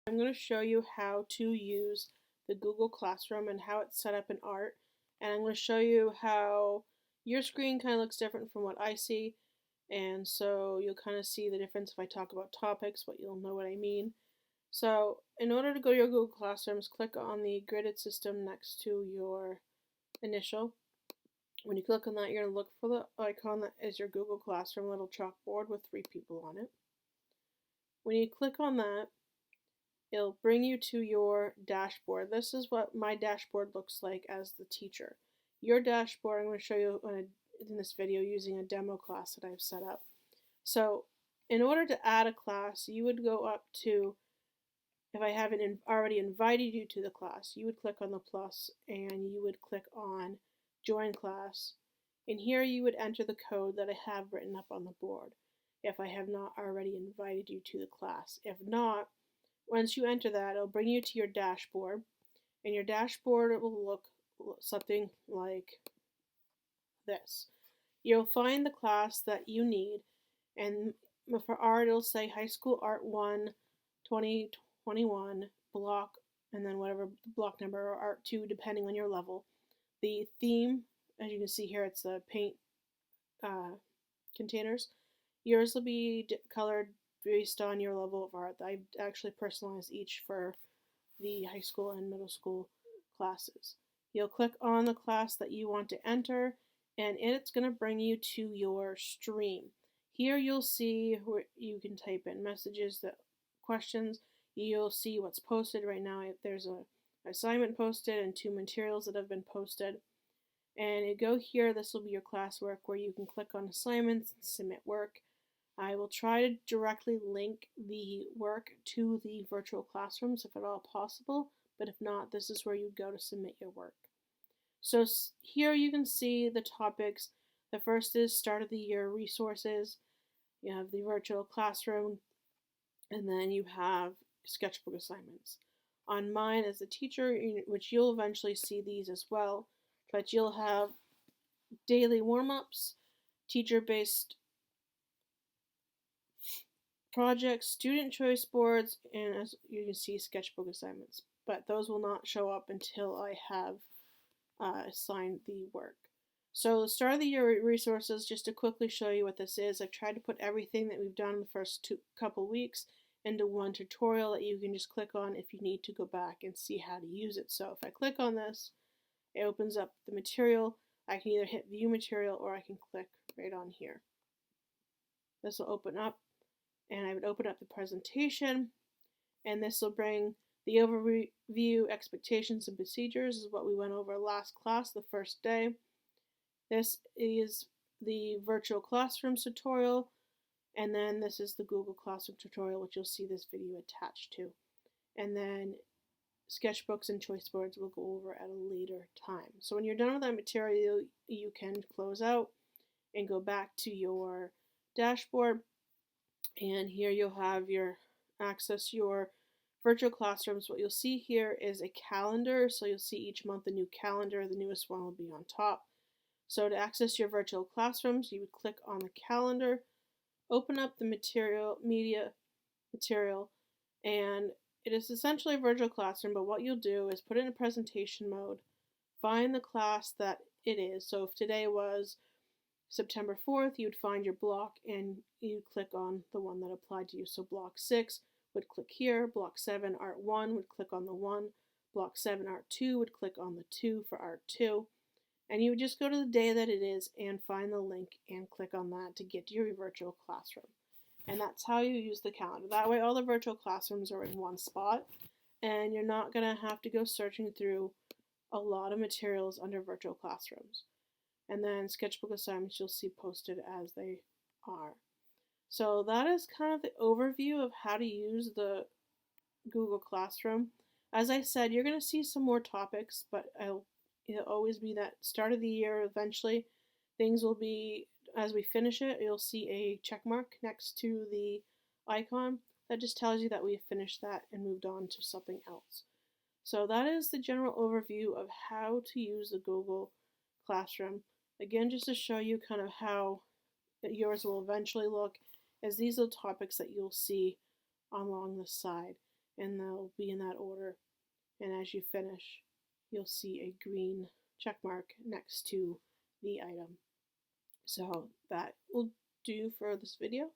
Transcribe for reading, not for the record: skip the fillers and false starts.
I'm going to show you how to use the Google Classroom and how it's set up in ART. And I'm going to show you how your screen kind of looks different from what I see. And so you'll kind of see the difference if I talk about topics, but you'll know what I mean. So in order to go to your Google Classrooms, click on the gridded system next to your initial. When you click on that, you're going to look for the icon that is your Google Classroom little chalkboard with 3 people on it. When you click on that, it'll bring you to your dashboard. This is what my dashboard looks like as the teacher. Your dashboard, I'm going to show you in this video using a demo class that I've set up. So in order to add a class, you would go up to, if I haven't already invited you to the class, you would click on the plus and you would click on join class. And here you would enter the code that I have written up on the board if I have not already invited you to the class. If not, once you enter that, it'll bring you to your dashboard, and your dashboard will look something like this. You'll find the class that you need, and for art, it'll say High School Art 1 2021 block, and then whatever block number, or Art 2, depending on your level. The theme, as you can see here, it's the paint containers. Yours will be colored based on your level of art. I actually personalized each for the high school and middle school classes. You'll click on the class that you want to enter, and it's going to bring you to your stream. Here you'll see where you can type in messages, questions. You'll see what's posted right now. There's an assignment posted and 2 materials that have been posted. And you go here, this will be your classwork where you can click on assignments and submit work. I will try to directly link the work to the virtual classrooms if at all possible, but if not, this is where you go to submit your work. So here you can see the topics. The first is start of the year resources. You have the virtual classroom, and then you have sketchbook assignments. On mine as a teacher, which you'll eventually see these as well, but you'll have daily warm-ups, teacher-based projects, student choice boards, and as you can see, sketchbook assignments. But those will not show up until I have assigned the work. So the start of the year resources, just to quickly show you what this is, I've tried to put everything that we've done in the first couple weeks into one tutorial that you can just click on if you need to go back and see how to use it. So if I click on this, it opens up the material. I can either hit view material or I can click right on here. This will open up, and I would open up the presentation, and this will bring the overview, expectations, and procedures is what we went over last class, the first day. This is the virtual classroom tutorial, and then this is the Google Classroom tutorial, which you'll see this video attached to. And then sketchbooks and choice boards we'll go over at a later time. So when you're done with that material, you can close out and go back to your dashboard. And here you'll have your access your virtual classrooms. What you'll see here is a calendar. So you'll see each month a new calendar. The newest one will be on top. So to access your virtual classrooms, you would click on the calendar, open up the media material, and it is essentially a virtual classroom, but what you'll do is put it in presentation mode, find the class that it is. So if today was September 4th, you'd find your block and you'd click on the one that applied to you. So block 6 would click here, block 7 art 1 would click on the 1, block 7 art 2 would click on the 2 for art 2, and you would just go to the day that it is and find the link and click on that to get to your virtual classroom. And that's how you use the calendar. That way all the virtual classrooms are in one spot, and you're not going to have to go searching through a lot of materials under virtual classrooms. And then sketchbook assignments you'll see posted as they are. So that is kind of the overview of how to use the Google Classroom. As I said, you're going to see some more topics, but it'll always be that start of the year. Eventually things will be, as we finish it, you'll see a check mark next to the icon that just tells you that we've finished that and moved on to something else. So that is the general overview of how to use the Google Classroom. Again, just to show you kind of how yours will eventually look, as these are the topics that you'll see along the side. and they'll be in that order. And as you finish, you'll see a green check mark next to the item. So that will do for this video.